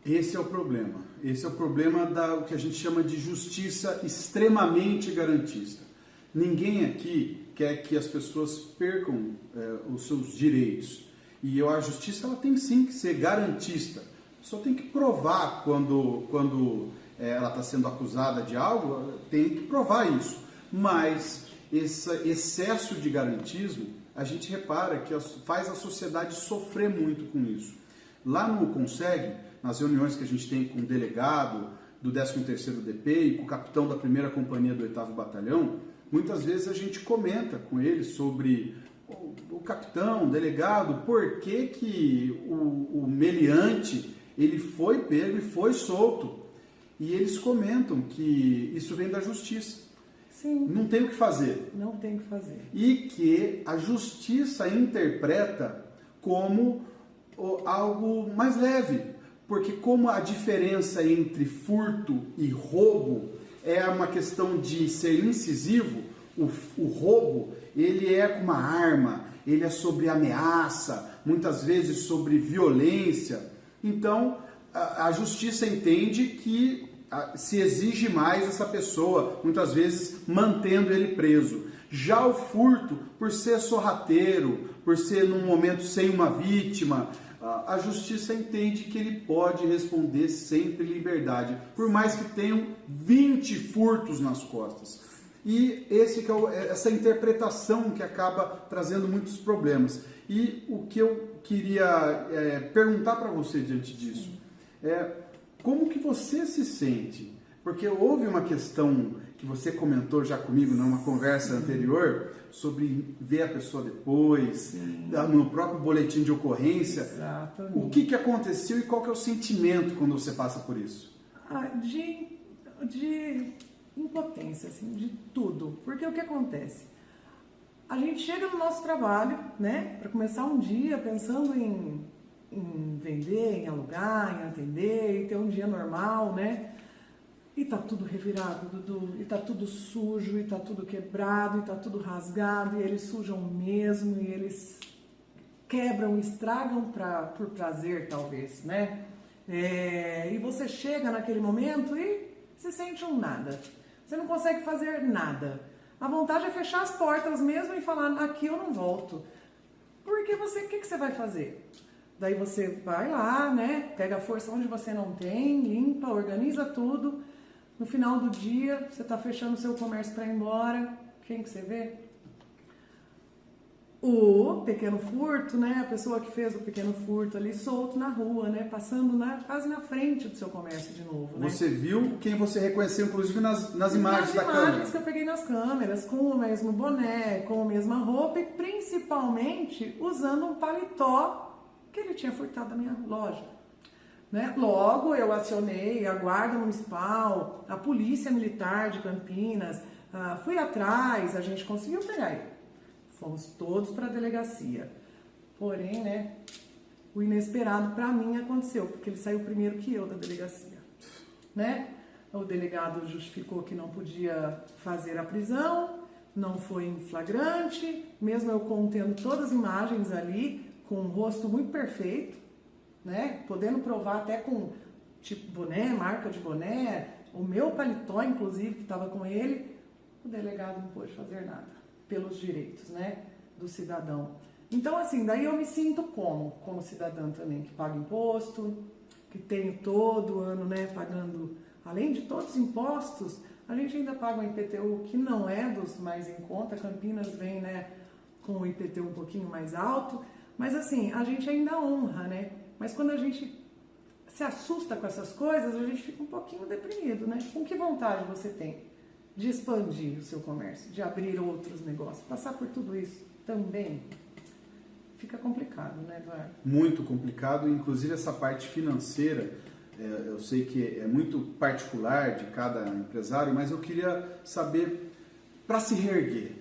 Esse é o problema. Esse é o problema do que a gente chama de justiça extremamente garantista. Ninguém aqui quer que as pessoas percam os seus direitos. E a justiça ela tem sim que ser garantista. Só tem que provar quando ela está sendo acusada de algo, tem que provar isso. Mas esse excesso de garantismo, a gente repara que faz a sociedade sofrer muito com isso. Lá no Conseg, nas reuniões que a gente tem com o delegado do 13º DP e com o capitão da 1ª Companhia do 8º Batalhão, muitas vezes a gente comenta com ele sobre o capitão, o delegado, por que o meliante ele foi pego e foi solto. E eles comentam que isso vem da justiça. Sim. Não tem o que fazer. Não tem o que fazer. E que a justiça interpreta como algo mais leve. Porque como a diferença entre furto e roubo é uma questão de ser incisivo, o roubo ele é com uma arma, ele é sobre ameaça, muitas vezes sobre violência. Então a justiça entende que se exige mais essa pessoa, muitas vezes mantendo ele preso. Já o furto, por ser sorrateiro, por ser num momento sem uma vítima, a justiça entende que ele pode responder sempre em liberdade, por mais que tenham 20 furtos nas costas. E essa interpretação que acaba trazendo muitos problemas. E o que eu queria perguntar para você diante disso é como que você se sente? Porque houve uma questão que você comentou já comigo numa conversa anterior sobre ver a pessoa depois, no próprio boletim de ocorrência. Exatamente. O que aconteceu e qual que é o sentimento quando você passa por isso? De impotência, assim, de tudo. Porque o que acontece? A gente chega no nosso trabalho, né, para começar um dia pensando em vender, em alugar, em atender, e ter um dia normal, né? E tá tudo revirado, Dudu, e tá tudo sujo, e tá tudo quebrado, e tá tudo rasgado, e eles sujam mesmo, e eles quebram, estragam por prazer, talvez, né? E você chega naquele momento e se sente um nada. Você não consegue fazer nada. A vontade é fechar as portas mesmo e falar, aqui eu não volto. Porque o que você vai fazer? Daí você vai lá, né? Pega a força onde você não tem, limpa, organiza tudo. No final do dia, você está fechando o seu comércio para ir embora. Quem que você vê? O pequeno furto, né? A pessoa que fez o pequeno furto ali solto na rua, né? Passando quase na frente do seu comércio de novo, né? Você viu quem você reconheceu, inclusive, nas imagens da câmera? Nas imagens que eu peguei nas câmeras, com o mesmo boné, com a mesma roupa e principalmente usando um paletó que ele tinha furtado da minha loja. Né? Logo eu acionei a Guarda Municipal, a Polícia Militar de Campinas, fui atrás, a gente conseguiu pegar ele. Fomos todos para a delegacia. Porém, né, o inesperado para mim aconteceu, porque ele saiu primeiro que eu da delegacia. Né? O delegado justificou que não podia fazer a prisão, não foi em flagrante, mesmo eu contendo todas as imagens ali, com um rosto muito perfeito, né? Podendo provar até com tipo boné, marca de boné, o meu paletó, inclusive, que estava com ele, o delegado não pôde fazer nada, pelos direitos, né, do cidadão. Então, assim, daí eu me sinto como cidadã também, que paga imposto, que tenho todo ano, né, pagando, além de todos os impostos, a gente ainda paga um IPTU que não é dos mais em conta, Campinas vem, né, com o IPTU um pouquinho mais alto, mas assim, a gente ainda honra, né? Mas quando a gente se assusta com essas coisas, a gente fica um pouquinho deprimido, né? Com que vontade você tem de expandir o seu comércio, de abrir outros negócios, passar por tudo isso também? Fica complicado, né, Eduardo? Muito complicado, inclusive essa parte financeira, eu sei que é muito particular de cada empresário, mas eu queria saber, para se reerguer,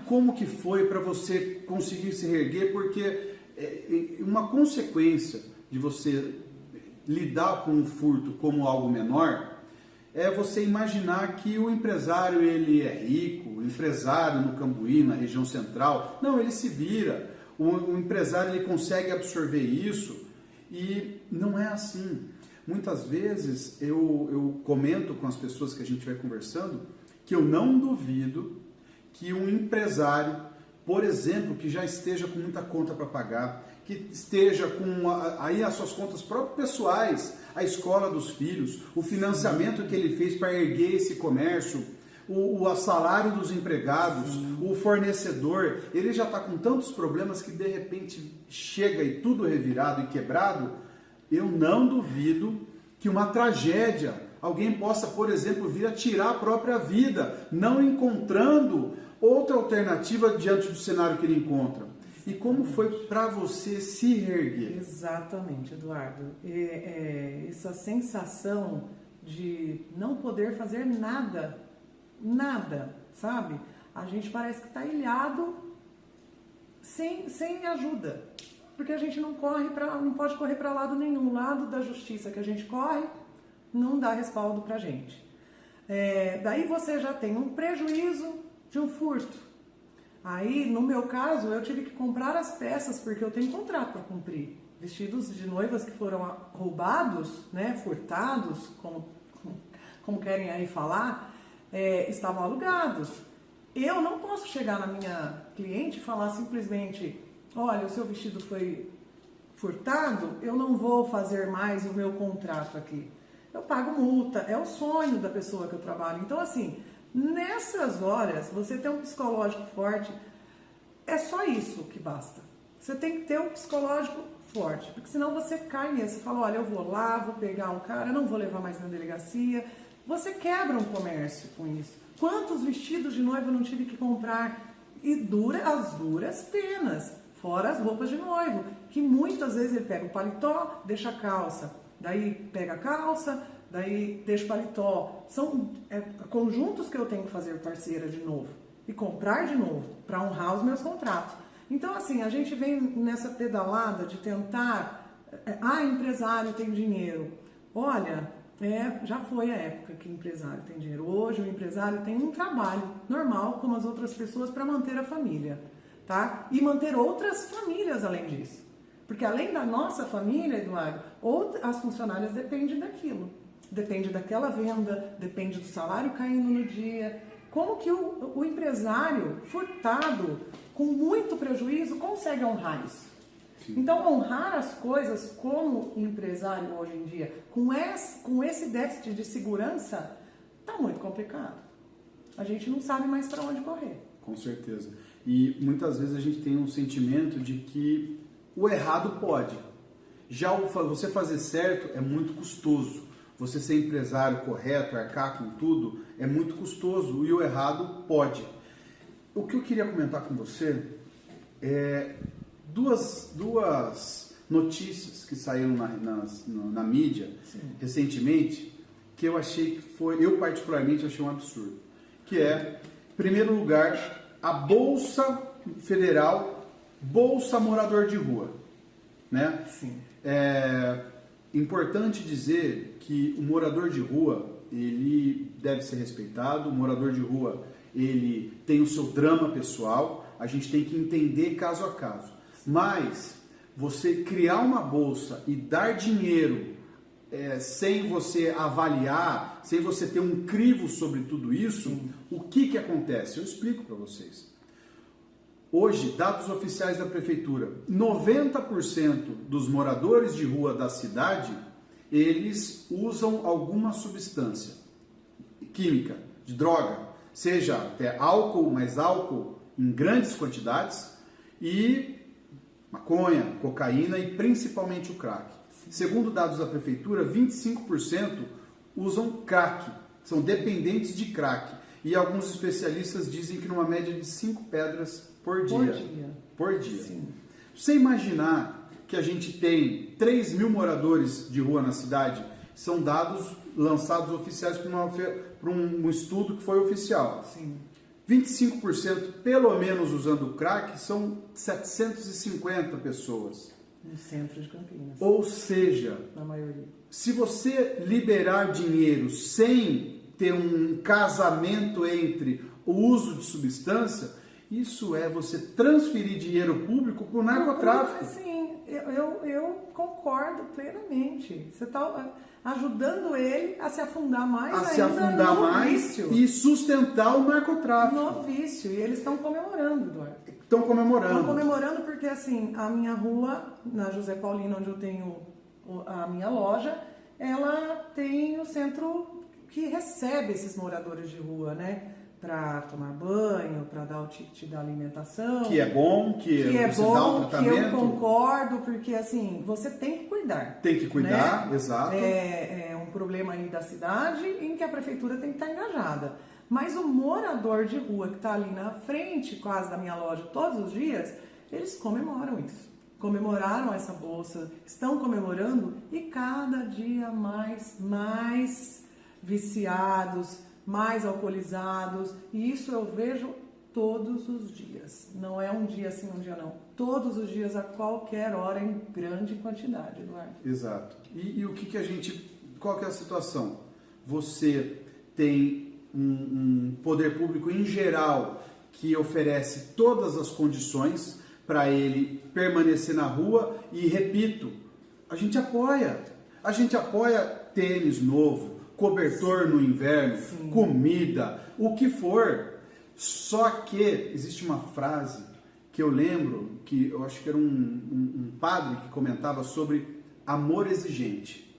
como que foi para você conseguir se reerguer, porque uma consequência de você lidar com o furto como algo menor é você imaginar que o empresário ele é rico, o empresário no Cambuí, na região central, não, ele se vira, o empresário ele consegue absorver isso e não é assim. Muitas vezes eu comento com as pessoas que a gente vai conversando que eu não duvido que um empresário, por exemplo, que já esteja com muita conta para pagar, que esteja com aí as suas contas próprias pessoais, a escola dos filhos, o financiamento que ele fez para erguer esse comércio, o salário dos empregados, o fornecedor, ele já está com tantos problemas que de repente chega e tudo revirado e quebrado. Eu não duvido que uma tragédia, alguém possa, por exemplo, vir a tirar a própria vida, não encontrando outra alternativa diante do cenário que ele encontra. E como foi para você se reerguer? Exatamente, Eduardo. Essa sensação de não poder fazer nada, sabe? A gente parece que está ilhado sem ajuda. Porque a gente não pode correr para lado nenhum. O lado da justiça que a gente corre não dá respaldo para a gente. Daí você já tem um prejuízo de um furto. Aí, no meu caso, eu tive que comprar as peças porque eu tenho contrato para cumprir. Vestidos de noivas que foram roubados, né, furtados, como como querem aí falar, estavam alugados. Eu não posso chegar na minha cliente e falar simplesmente, olha, o seu vestido foi furtado, eu não vou fazer mais o meu contrato aqui. Eu pago multa, é o sonho da pessoa que eu trabalho. Então, assim, nessas horas, você ter um psicológico forte, é só isso que basta. Você tem que ter um psicológico forte, porque senão você cai nisso. Você fala, olha, eu vou lá, vou pegar um cara, não vou levar mais na delegacia. Você quebra um comércio com isso. Quantos vestidos de noiva eu não tive que comprar? E as duras penas, fora as roupas de noivo, que muitas vezes ele pega o paletó, deixa a calça, daí pega a calça, daí deixa o paletó. São conjuntos que eu tenho que fazer parceira de novo e comprar de novo para honrar os meus contratos. Então, assim, a gente vem nessa pedalada de tentar... empresário tem dinheiro. Olha, já foi a época que o empresário tem dinheiro. Hoje o empresário tem um trabalho normal, como as outras pessoas, para manter a família, tá? E manter outras famílias além disso. Porque além da nossa família, Eduardo, as funcionárias dependem daquilo. Depende daquela venda, depende do salário caindo no dia. Como que o empresário furtado, com muito prejuízo, consegue honrar isso? Sim. Então, honrar as coisas como empresário hoje em dia, com esse déficit de segurança, está muito complicado. A gente não sabe mais para onde correr. Com certeza. E muitas vezes a gente tem um sentimento de que o errado pode. Já você fazer certo é muito custoso. Você ser empresário correto, arcar com tudo, é muito custoso e o errado pode. O que eu queria comentar com você é duas notícias que saíram na mídia recentemente, que eu achei que eu particularmente achei um absurdo. Que é, em primeiro lugar, a Bolsa Federal, Bolsa Morador de Rua. Né? Sim. Importante dizer que o morador de rua, ele deve ser respeitado, o morador de rua, ele tem o seu drama pessoal, a gente tem que entender caso a caso. Mas você criar uma bolsa e dar dinheiro sem você avaliar, sem você ter um crivo sobre tudo isso, o que acontece? Eu explico para vocês. Hoje, dados oficiais da prefeitura, 90% dos moradores de rua da cidade, eles usam alguma substância química, de droga, seja até álcool, mais álcool em grandes quantidades, e maconha, cocaína e principalmente o crack. Segundo dados da prefeitura, 25% usam crack, são dependentes de crack. E alguns especialistas dizem que numa média de 5 pedras por dia. Sim. Você imaginar que a gente tem 3 mil moradores de rua na cidade, são dados lançados oficiais por um estudo que foi oficial. Sim. 25% pelo menos usando crack são 750 pessoas. No centro de Campinas. Ou seja, na maioria. Se você liberar dinheiro sem ter um casamento entre o uso de substância, isso é você transferir dinheiro público para o narcotráfico. Sim, eu concordo plenamente. Você está ajudando ele a se afundar mais vício. E sustentar o narcotráfico. No vício. E eles estão comemorando, Eduardo. Estão comemorando. Estão comemorando porque, assim, a minha rua, na José Paulino, onde eu tenho a minha loja, ela tem o centro que recebe esses moradores de rua, né? Para tomar banho, para dar o ticket da alimentação. Que é bom, que é você bom, dá um tratamento. Que eu concordo, porque assim, você tem que cuidar. Tem que cuidar, né? Exato. É um problema aí da cidade em que a prefeitura tem que estar engajada. Mas o morador de rua que está ali na frente quase da minha loja todos os dias, eles comemoram isso. Comemoraram essa bolsa, estão comemorando e cada dia mais viciados, mais alcoolizados, e isso eu vejo todos os dias. Não é um dia sim, um dia não. Todos os dias, a qualquer hora, em grande quantidade, Eduardo. Exato. E o que a gente... Qual que é a situação? Você tem um poder público em geral que oferece todas as condições para ele permanecer na rua e, repito, a gente apoia tênis novo, cobertor no inverno, Sim. comida, o que for. Só que existe uma frase que eu lembro, que eu acho que era um padre que comentava sobre amor exigente.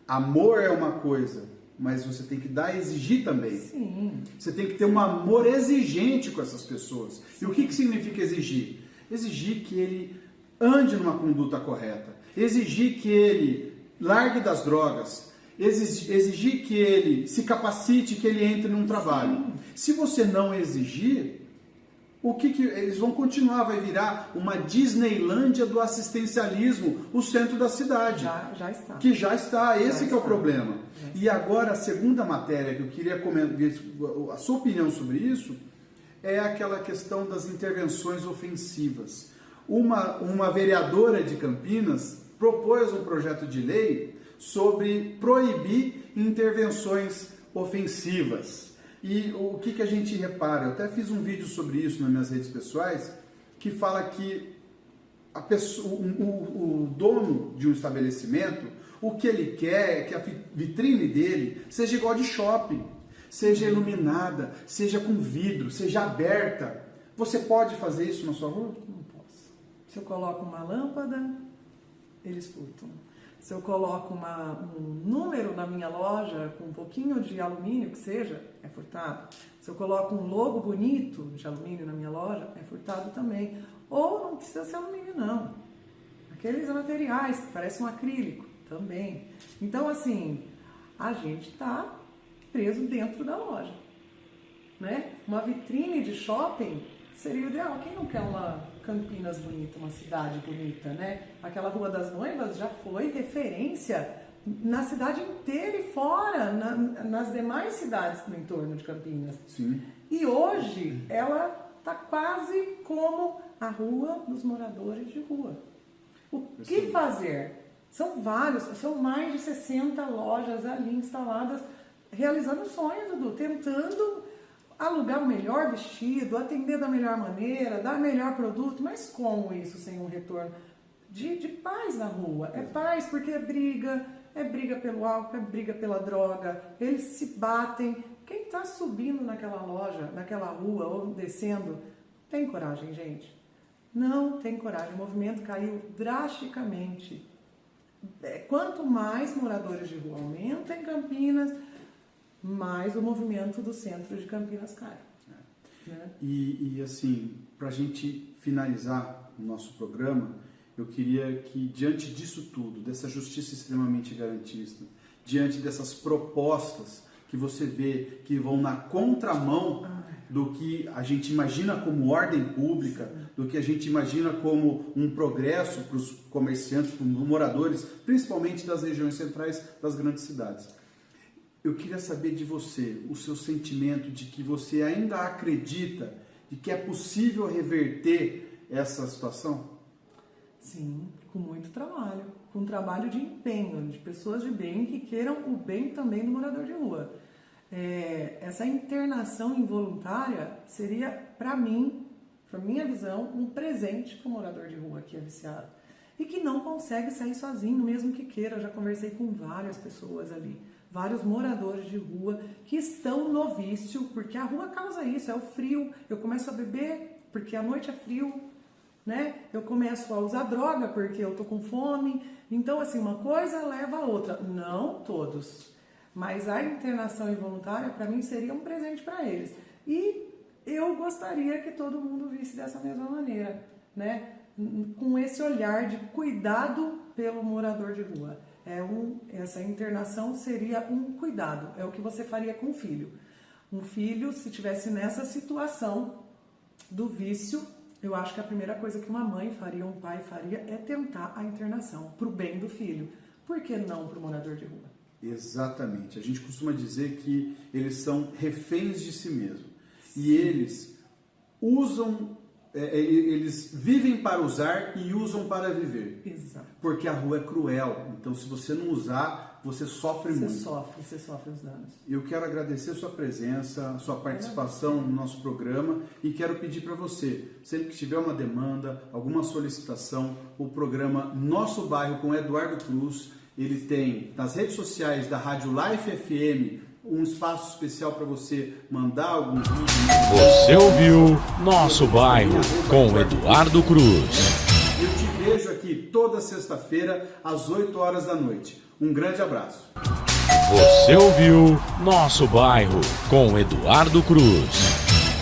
Amor é uma coisa, mas você tem que dar e exigir também. Sim. Você tem que ter um amor exigente com essas pessoas. E o que significa exigir? Exigir que ele ande numa conduta correta. Exigir que ele largue das drogas. Exigir que ele se capacite, que ele entre num trabalho. Sim. Se você não exigir, o que eles vão continuar? Vai virar uma Disneylândia do assistencialismo, o centro da cidade. Já está. Que já está, esse que é o problema. Já E agora, a segunda matéria que eu queria comentar, a sua opinião sobre isso, é aquela questão das intervenções ofensivas. Uma vereadora de Campinas propôs um projeto de lei sobre proibir intervenções ofensivas. E o que a gente repara? Eu até fiz um vídeo sobre isso nas minhas redes pessoais, que fala que o dono de um estabelecimento, o que ele quer é que a vitrine dele seja igual de shopping, seja iluminada, seja com vidro, seja aberta. Você pode fazer isso na sua rua? Não posso. Se eu coloco uma lâmpada, eles furtam. Se eu coloco um número na minha loja com um pouquinho de alumínio que seja, é furtado. Se eu coloco um logo bonito de alumínio na minha loja, é furtado também. Ou não precisa ser alumínio, não. Aqueles materiais que parecem um acrílico, também. Então, assim, a gente está preso dentro da loja, né? Uma vitrine de shopping seria o ideal. Quem não quer uma Campinas bonita, uma cidade bonita, né? Aquela Rua das Noivas já foi referência na cidade inteira e fora, nas demais cidades do entorno de Campinas. Sim. E hoje ela está quase como a Rua dos Moradores de Rua. O que fazer? São mais de 60 lojas ali instaladas, realizando sonhos, Dudu, tentando alugar o melhor vestido, atender da melhor maneira, dar melhor produto, mas como isso sem um retorno de paz na rua? É paz porque é briga pelo álcool, é briga pela droga, eles se batem. Quem está subindo naquela loja, naquela rua ou descendo, tem coragem, gente? Não tem coragem. O movimento caiu drasticamente. Quanto mais moradores de rua aumentam em Campinas, mais o movimento do centro de Campinas cai. Né? E assim, para a gente finalizar o nosso programa, eu queria que, diante disso tudo, dessa justiça extremamente garantista, diante dessas propostas que você vê que vão na contramão do que a gente imagina como ordem pública, do que a gente imagina como um progresso para os comerciantes, para os moradores, principalmente das regiões centrais das grandes cidades. Eu queria saber de você, o seu sentimento de que você ainda acredita de que é possível reverter essa situação? Sim, com muito trabalho, com um trabalho de empenho, de pessoas de bem que queiram o bem também do morador de rua. Essa internação involuntária seria, para mim, para minha visão, um presente para o morador de rua que é viciado e que não consegue sair sozinho, mesmo que queira. Eu já conversei com várias pessoas ali, vários moradores de rua que estão no vício, porque a rua causa isso, é o frio. Eu começo a beber porque a noite é frio, né? Eu começo a usar droga porque eu tô com fome. Então, assim, uma coisa leva a outra. Não todos, mas a internação involuntária, para mim, seria um presente para eles. E eu gostaria que todo mundo visse dessa mesma maneira, né? Com esse olhar de cuidado pelo morador de rua. Essa internação seria um cuidado, é o que você faria com um filho. Um filho, se tivesse nessa situação do vício, eu acho que a primeira coisa que uma mãe faria, um pai faria, é tentar a internação, para o bem do filho. Por que não para o morador de rua? Exatamente. A gente costuma dizer que eles são reféns de si mesmo. E eles usam, eles vivem para usar e usam para viver. Exato. Porque a rua é cruel. Então, se você não usar, você sofre muito. Você sofre os danos. Eu quero agradecer a sua presença, a sua participação no nosso programa e quero pedir para você, sempre que tiver uma demanda, alguma solicitação, o programa Nosso Bairro com Eduardo Cruz Ele tem nas redes sociais da Rádio Life FM um espaço especial para você mandar algum vídeo. Você ouviu Nosso Bairro com Eduardo Cruz. Eu te vejo aqui toda sexta-feira às 8 horas da noite. Um grande abraço. Você ouviu Nosso Bairro com Eduardo Cruz.